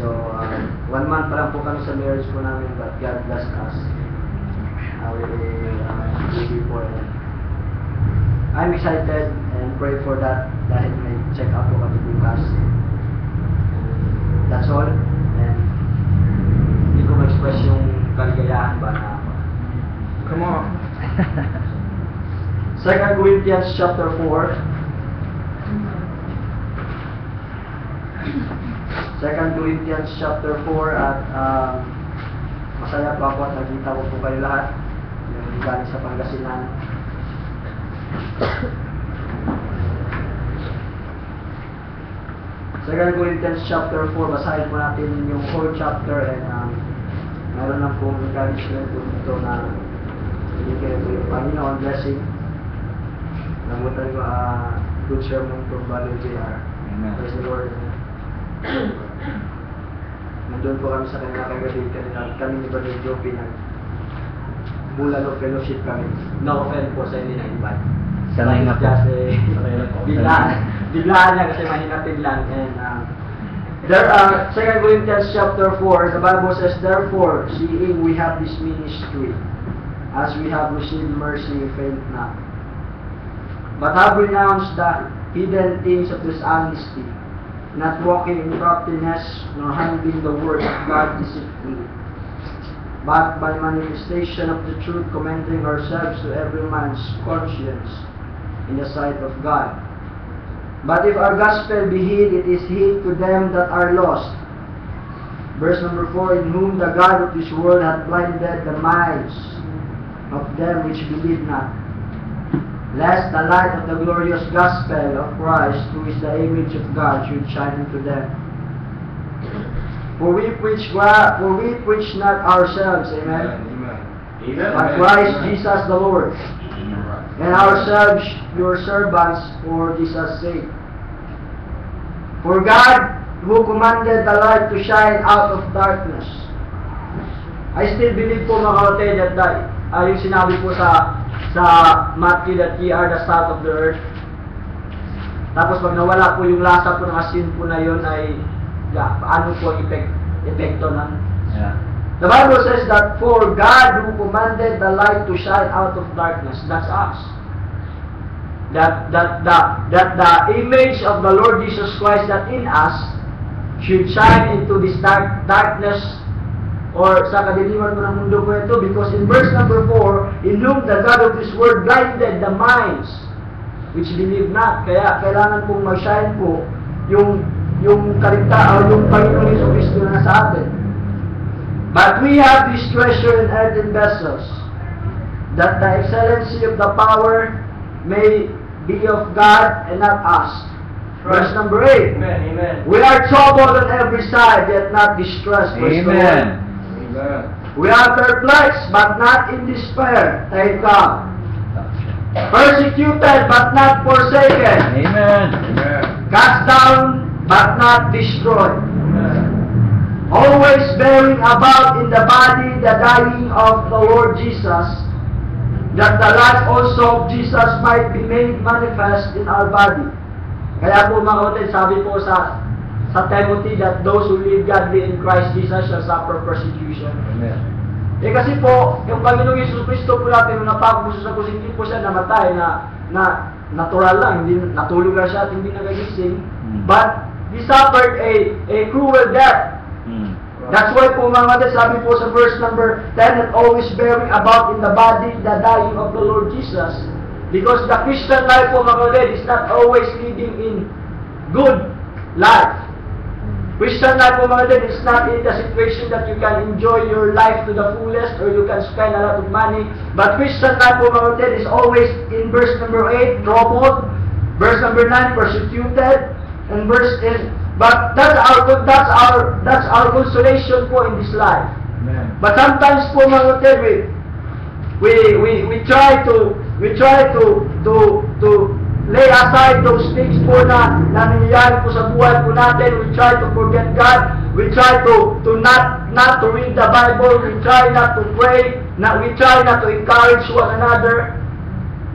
So, 1 month pa lang po kami sa marriage po namin, but God blessed us. Before. I'm excited and pray for that dahil may check up po kami bukas. That's all. And hindi ko ma-express yung kaligayahan ba na Come on. 2 Corinthians chapter 4. 2 Corinthians chapter 4 at masaya po ako at nakita ko po kayo lahat yung galing sa Pangasinan. Second Corinthians chapter 4, basahin po natin yung whole chapter and meron lang pong encouragement po dito na ibigay po yung Panginoon blessing. Namutan ko good sermon from Brother JR. Amen. Praise the Lord. Nandun po kami sa kanila kagabi kami ni Brother Joe Bulalo fellowship kami. No offense po sa hindi na-invite. Sanay na po. Kasi biglaan niya kasi mahinatid lang. And there are 2 Corinthians chapter 4, the Bible says, therefore, seeing we have this ministry, as we have received mercy, faint not. But have renounced the hidden things of dishonesty, not walking in craftiness, nor handling the word of God deceitfully, but by manifestation of the truth, commending ourselves to every man's conscience in the sight of God. But if our gospel be hid, it is hid to them that are lost. Verse number 4, in whom the God of this world hath blinded the minds of them which believe not, lest the light of the glorious gospel of Christ, who is the image of God, should shine into them. For we preach not ourselves, amen? Amen. But Christ Jesus the Lord, and ourselves your servants for Jesus' sake. For God, who commanded the light to shine out of darkness. I still believe po mga kapatid that yung sinabi po sa Matthew that ye are the salt of the earth. Tapos pag nawala po yung lasa po ng asin po na yun ay paano po ang epekto ng The Bible says that for God who commanded the light to shine out of darkness, that's us. That the image of the Lord Jesus Christ that in us should shine into this darkness or sa kadiliman po ng mundo po ito, because in verse number 4, in whom the God of this world blinded the minds which believe not. Kaya kailangan pong mag-shine po yung kaligtaan o yung Panginoon Jesucristo na sa atin. But we have this treasure in earthen vessels, that the excellency of the power may be of God and not us. Verse number 8. Amen. Amen. We are troubled on every side, yet not distressed. Amen. We are perplexed, but not in despair. Thank God. Persecuted, but not forsaken. Amen. Cast down, but not destroyed. Amen. Always bearing about in the body the dying of the Lord Jesus, that the life also of Jesus might be made manifest in our body. Kaya po mga kapatid, sabi po sa Timothy that those who live godly in Christ Jesus shall suffer persecution. Amen. Kasi po, yung Panginoong Yesus Cristo po natin, nung napako po sa krus, hindi po siya namatay na natural lang, hindi natulog lang siya at hindi nagagising. But He suffered a cruel death. That's why po mga kapatid, sabi po sa verse number 10, that always bearing about in the body the dying of the Lord Jesus. Because the Christian life po mga kapatid is not always living in good life. Christian life po mga kapatid is not in the situation that you can enjoy your life to the fullest or you can spend a lot of money. But Christian life po mga kapatid is always in verse number 8, troubled. Verse number 9, persecuted. And verse 10, but that's our consolation po in this life. Amen. But sometimes po mga kapatid, we try to lay aside those things po na nangyayari po sa buhay po natin. We try to forget God. We try to not to read the Bible. We try not to pray. We try not to encourage one another.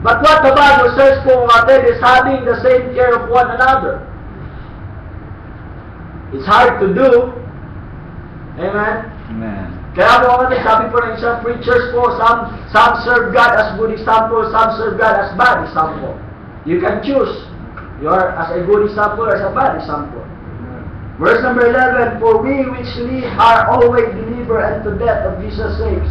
But what the Bible says po mga kapatid is having the same care of one another. It's hard to do, Amen? Amen. Kaya po kapatid, sabi po ng isang preachers po, some serve God as good example, some serve God as bad example. You can choose. You are as a good example or as a bad example. Verse number 11, for we which live are always delivered unto death of Jesus' sake,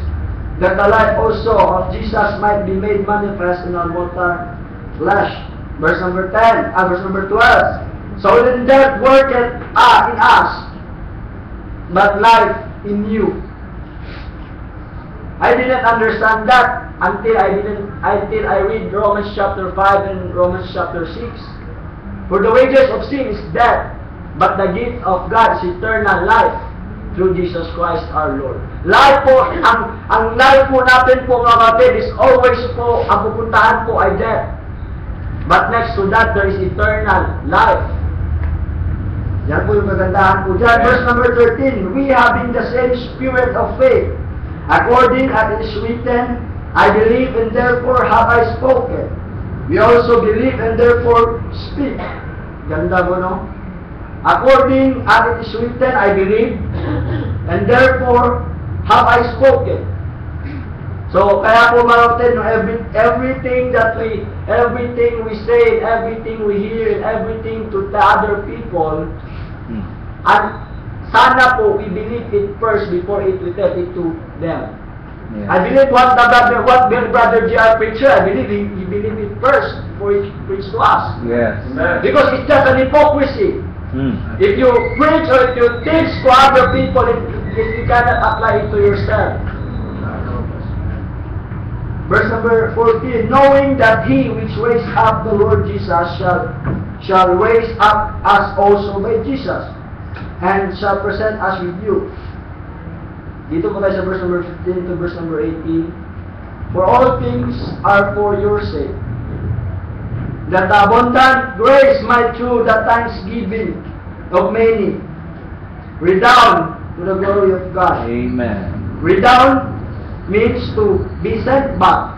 that the life also of Jesus might be made manifest in our mortal flesh. Verse number 10, verse number 12. So then death worketh in us, but life in you. I didn't understand that until I read Romans chapter 5 and Romans chapter 6. For the wages of sin is death, but the gift of God is eternal life through Jesus Christ our Lord. Life po, ang life po natin po mga kapatid is always po, ang pupuntahan po ay death. But next to that, there is eternal life. Yan po yung kagandahan po dyan. Verse number 13, we having the same spirit of faith, according as it is written, I believe and therefore have I spoken. We also believe and therefore speak. Ganda po, no? According as it is written, I believe, and therefore have I spoken. So, kaya po mga kapatid, everything we say, everything we hear, and everything to the other people, and sana po, we believe it first before we tell it to them. Yeah. I believe what Brother J.R. preacher, I believe he believed it first before he preached to us. Yes. Because it's just an hypocrisy. If you preach or if you teach to other people, if you cannot apply it to yourself. Verse number 14, knowing that he which raised up the Lord Jesus shall raise up us also by Jesus, and shall present us with you. Dito po tayo sa verse number 15 to verse number 18. For all things are for your sake, that the abundant grace might through the thanksgiving of many redound to the glory of God. Amen. Redound means to be sent back.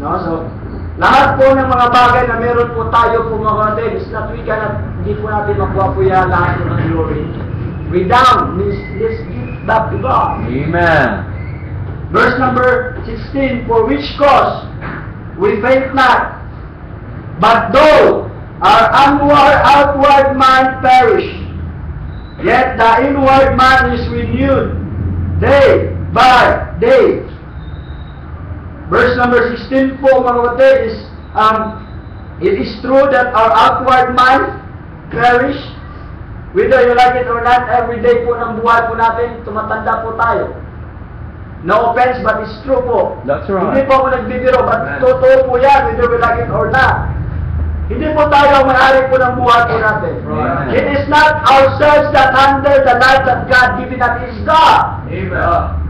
No? So, lahat po ng mga bagay na meron po tayo po mga kapatid, is not hindi po natin makuha po yan lahat ng glory. Redound means let's give back to God. Amen. Verse number 16, for which cause we faint not, but though our outward man perish, yet the inward man is renewed day by day. Verse number 16 po mga kapatid is, it is true that our outward man perish, whether you like it or not, every day po ng buhay po natin, tumatanda po tayo. No offense, but it's true po. That's right. Hindi po ako nagbibiro, but totoo po yan, whether we like it or not. Hindi po tayo may-ari po ng buhay po natin. Amen. It is not ourselves that handle the life that God given us, is God. Amen.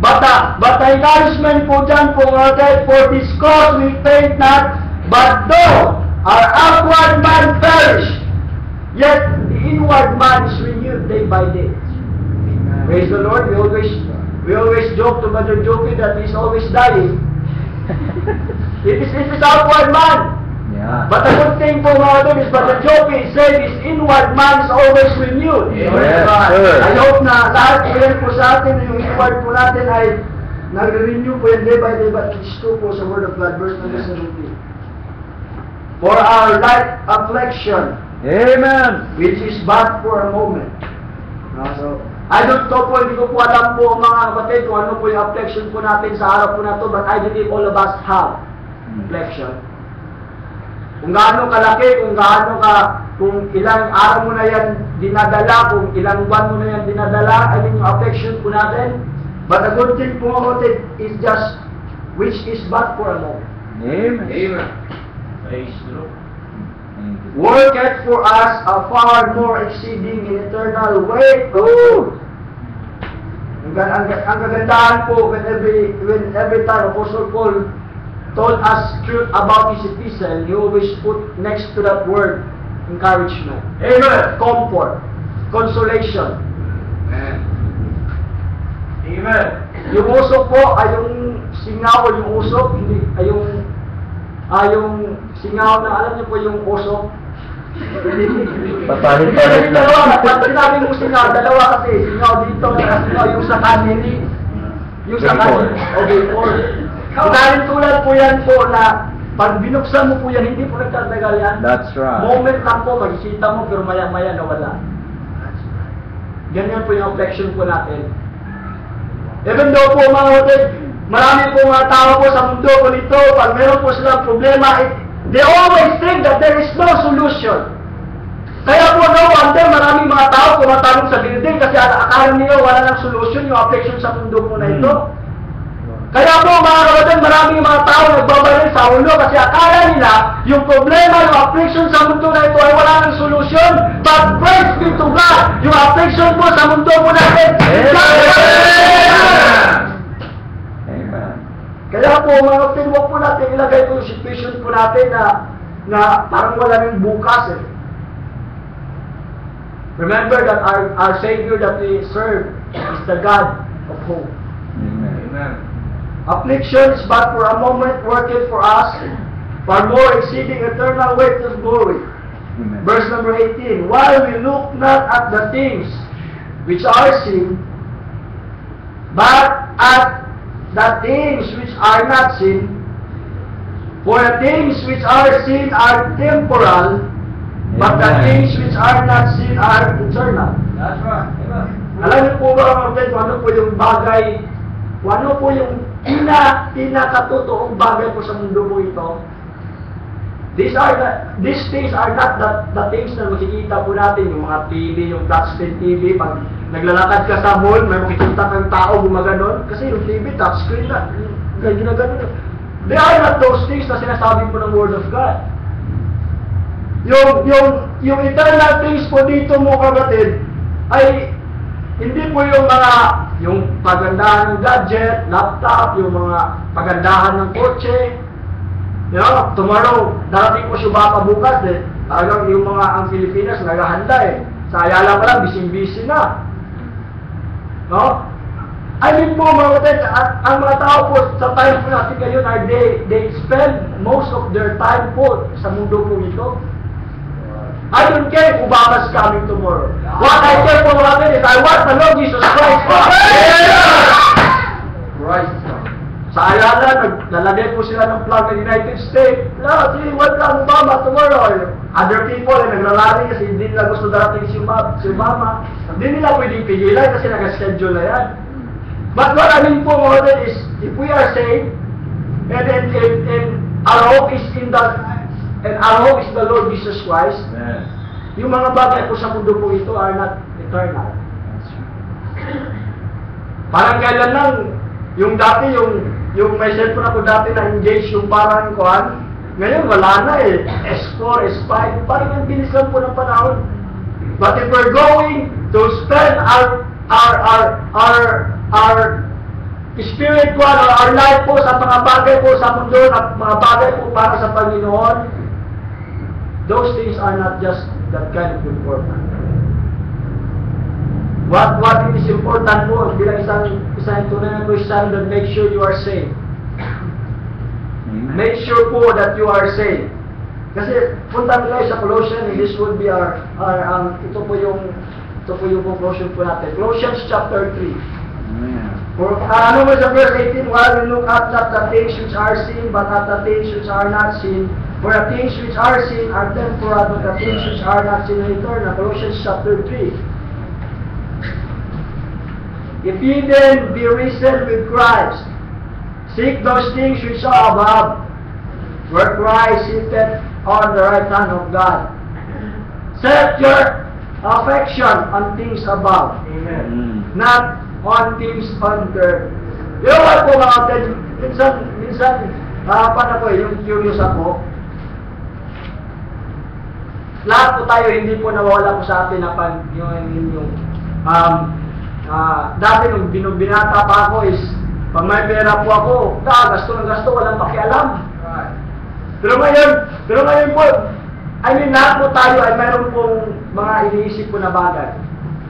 But the encouragement po dyan po mga, for this cause we faint not, but though our outward man perish, yet the inward man is renewed day by day. Amen. Praise the Lord. We always joke to Brother Joey that he's always dying. It is outward man. Yeah. But the good thing po mga kapatid is Brother Joey said his inward man is always renewed. Yes, sir. I hope na lahat po yan po sa atin, yung inward po natin ay nag-renew po yan day by day, but it's true po sa Word of God, verse number 17. For our light affliction, Amen. which is but for a moment. So, I don't know po, hindi ko po alam po mga kapatid kung ano po yung affliction po natin sa araw po na to, but I believe all of us have affliction. Kung gaano kalaki, kung ilang araw mo na yan dinadala, kung ilang buwan mo na yan dinadala, yung affliction po natin. But the good thing po mga kapatid is just, which is but for a moment. Amen. Amen. Praise the Lord. Worketh for us a far more exceeding in eternal weight. Ooh! Ang kagandahan po when every time Apostle Paul told us truth about his epistle, he always put next to that word encouragement. Amen. Comfort. Consolation. Amen. Amen. Yung usok po ay yung singaw, yung usok, hindi ay yung singaw na alam niyo po yung usok. Papalit-palit lang. Dalawa, pag sinabi mo singaw, dalawa kasi, singaw dito, singaw yung sa kanini, yung sa kanini, o before. Dahil tulad po yan po na, pag binuksan mo po yan, hindi po nagtatagal yan. That's right. Moment lang po, makikita mo, pero maya-maya nawala. Ganyan po yung affection po natin. Even though po mga kapatid, marami po mga tao po sa mundo po nito, pag meron po silang problema, they always think that there is no solution. Kaya po no wonder maraming mga tao tumatalong sa building kasi akala nila wala nang solution yung affection sa mundo po na ito. Kaya po mga kapatid, maraming mga tao nagbabaril sa ulo kasi akala nila yung problema, yung affliction sa mundo na ito ay wala nang solusyon. But praise be to God, yung affliction po sa mundo po natin. Amen. Kaya po mga kapatid, huwag po natin ilagay po yung situation po natin na parang wala nang bukas eh. Remember that our Savior that we serve is the God of hope. Amen. Amen. Affliction is but for a moment working for us, far more exceeding eternal weight of glory. Amen. Verse number 18, while we look not at the things which are seen, but at the things which are not seen, for the things which are seen are temporal, but the Amen. things which are not seen are eternal. That's right. Amen. Alam niyo po ba mga kapatid, kung ano po yung bagay, kung ano po yung pinakatotoong bagay po sa mundo po ito? These things are not the things na makikita po natin, yung mga TV, yung touchscreen TV, pag naglalakad ka sa mall, may makikita kang tao gumaganon, kasi yung TV, touchscreen na, ginaganon. They are not those things na sinasabi po ng Word of God. Yung eternal things po dito mo kapatid, ay hindi po yung pagandahan ng gadget, laptop, yung mga pagandahan ng kotse. You know, tomorrow, darating po Shubaka bukas eh. Talagang yung mga ang Pilipinas naghahanda eh. Sa Ayala pa lang, busy-busy na. No? I mean po mga kapatid, ang mga tao po sa time po natin ngayon ay they spend most of their time po sa mundo po ito. I don't care if Obama's coming tomorrow. What I care for mga kapatid is I want the Lord Jesus Christ. Christ. Sa Ayala, naglalagay po sila ng flag ng United States. See, welcome Obama tomorrow. Other people ay naglalari kasi hindi nila gusto darating si Obama. Hindi nila pwedeng pigilan kasi nag-schedule na yan. But what I mean po mga kapatid is, if we are saved, and our hope is our hope is the Lord Jesus Christ, Amen. yung mga bagay po sa mundo po ito are not eternal. Parang kailan lang, yung dati, yung may cellphone ako dati na engage yung parang kuhan, ngayon wala na eh. S4, S5, parang ang bilis lang po ng panahon. But if we're going to spend our spiritual or our life po sa mga bagay po sa mundo at mga bagay po para sa Panginoon, those things are not just that kind of important. What is important po bilang isang tunay na Christian, that make sure you are saved. Amen. Make sure po that you are saved. Kasi punta tayo sa Colossians, and this would be ito po yung conclusion po natin. Colossians chapter 3. Amen. For ano mo sa verse 18, while we look at not the things which are seen, but at the things which are not seen. For the things which are seen are temporal, but the things which are not seen are eternal. Colossians chapter 3. If ye then be risen with Christ, seek those things which are above, where Christ sitteth on the right hand of God. Set your affection on things above, Mm. not on things on earth. You know what po mga kapatid, minsan, harapan ako yung curious ako. Lahat po tayo, hindi po nawawala po sa atin na dati nung binata pa ako is, pag may pera po ako, gasto ng gasto, walang pakialam. Right. Pero ngayon po, lahat po tayo ay mayroon pong mga iniisip po na bagay.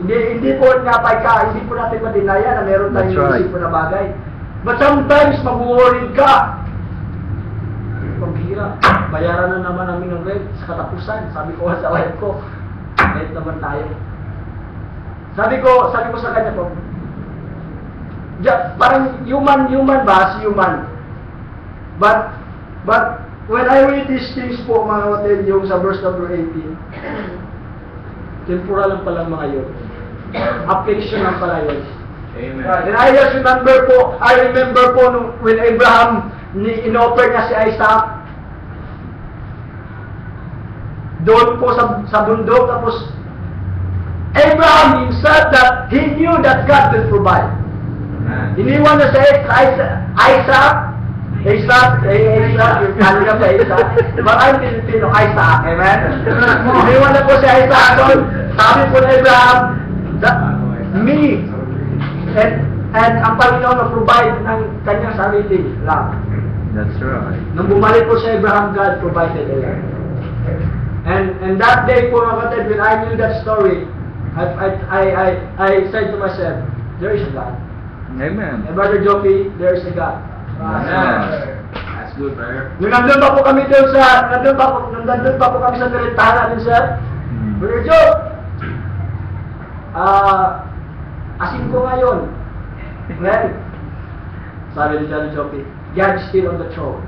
Hindi po hindi po natin madinaya na meron tayong That's right. iniisip po na bagay. But sometimes mag-worried ka. pambihira. Bayaran na naman namin ng rent sa katapusan. Sabi ko sa wife ko, rent naman tayo. Sabi ko sa kanya po, parang human ba? Human. But when I read these things po, mga kapatid, yung sa verse number 18, temporal lang pala mga yun. Affliction lang pala yun. Amen. And I remember po when Abraham inoffer niya si Isaac doon po sa bundok, tapos Abraham himself that he knew that God will provide. Iniwan na sa Isaac, yung kanina pa Isaac. Maraming Pilipino, Isaac, amen? Iniwan na po si Isaac doon. Sabi po na Abraham, me, and ang Panginoon na provide ng kanyang sarili lang. That's right. Nung bumalik po si Abraham, God provided it. And that day po, mga kapatid, when I knew that story, I said to myself, there is a God. Amen. And Brother Jopi, there is a God. Amen. That's good, brother. Nung nandun pa po kami sa Merentahan natin, sir, Brother Joe, asin ko ngayon. Well, sabi ni Brother Jopi, God is still on the throne.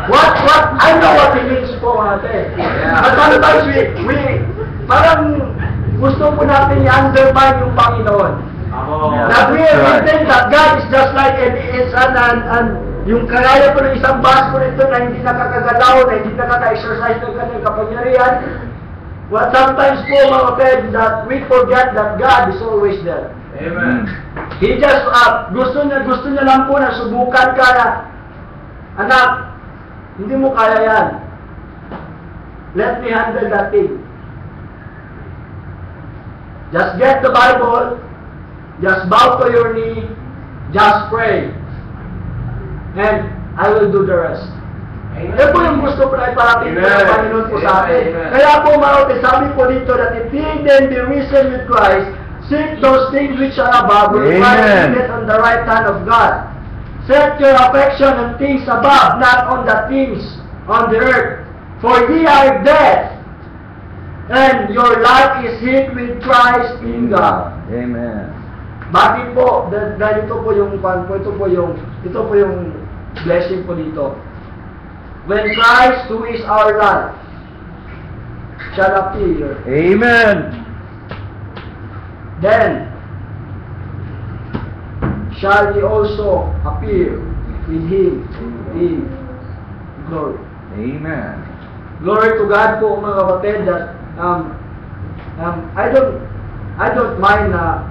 What? I know what it means po, ate. But sometimes we parang gusto po natin i-undermine yung Panginoon. That we think that God is just like an and yung kagaya po ng isang basko nito na hindi nakakagalaw, na hindi nakaka-exercise ng kanyang kapangyarihan. Well, sometimes po, mga kapatid, that we forget that God is always there. Amen. He just, gusto niya lang po na subukan ka na, anak, hindi mo kaya yan. Let me handle that thing. Just get the Bible, just bow to your knee, just pray, and I will do the rest. Yan po yung gusto po na iparating po ng Panginoon po sa atin. Kaya po, mga kapatid, sabi po dito that if ye then be risen with Christ, seek those things which are above, where Christ sitteth on the right hand of God. Set your affection on things above, not on the things on the earth. For ye are dead, and your life is hid with Christ in God. Amen. Bakit po? Dahil ito po yung blessing po dito. When Christ, who is our life, shall appear, Amen. then shall ye also appear with Him in glory. Amen. Glory to God po, mga kapatid, that I don't mind na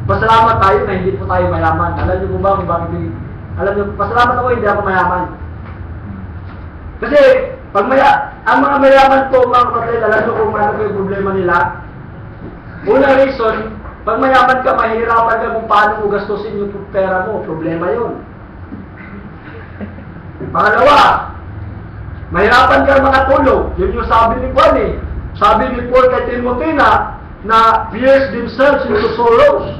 pasalamat tayo na hindi po tayo mayaman. Alam niyo po ba kung bakit? Alam niyo, pasalamat ako hindi ako mayaman. Kasi ang mga mayaman po, mga kapatid, alam niyo kung ano yung problema nila. Una reason, pag mayaman ka, mahihirapan ka kung paano mo gastusin yung pera mo. Problema yun. Pangalawa, mahirapan ka makatulog. Yun yung sabi ni Juan eh. Sabi ni Paul kay Timothy na pierce themselves into sorrows.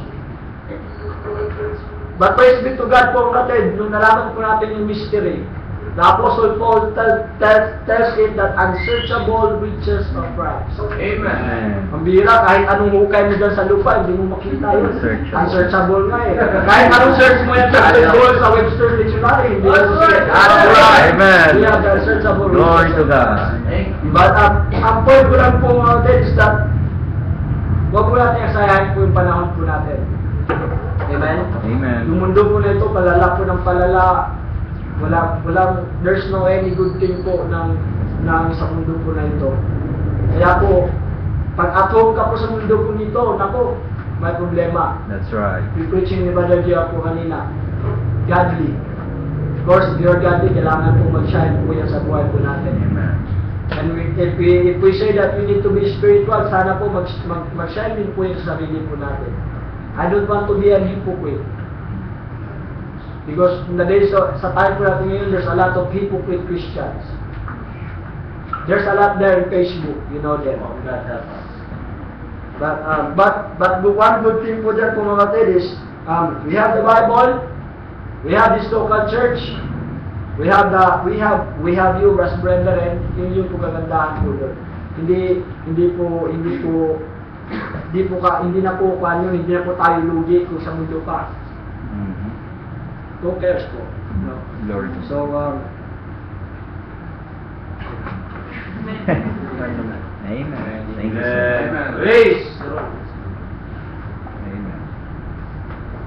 But praise be to God po, kapatid, nung nalaman po natin yung mystery, the Apostle Paul tells it that unsearchable riches of Christ. Amen. Ang bihira, kahit anong hukay mo dyan sa lupa, hindi mo makita yun. Unsearchable. Unsearchable nga eh. Kahit anong search mo yan sa Google, sa Webster Dictionary, hindi mo Amen. We have the unsearchable riches. Glory to God. But ang point ko lang po, mga kapatid, is that huwag po natin asayahin po yung panahon po natin. Amen? Amen. Yung mundo po na ito, palala po ng palala. There's no any good thing po sa mundo po na ito. Kaya po, pag atong ka po sa mundo po nito, nako, may problema. That's right. Preaching ni Brother Gia po kanina, godly. Of course, if you're godly, kailangan po mag-shine po yan sa buhay po natin. Amen. And if we say that we need to be spiritual, sana po mag-shine din po yan sa sarili po natin. I don't want to be a hypocrite. Because in the days sa time po natin ngayon, there's a lot of hypocrite Christians. There's a lot there in Facebook, you know them. God help us. But one good thing po dyan po, mga kapatid, is we have the Bible, we have this local church, We have you, Bras Brethren, yun yung kagandahan po doon. Hindi na po tayo lugi kung sa mundo pa. Mhm. Who cares po? No. Lord. So, Amen. Thank you, sir. Amen. Praise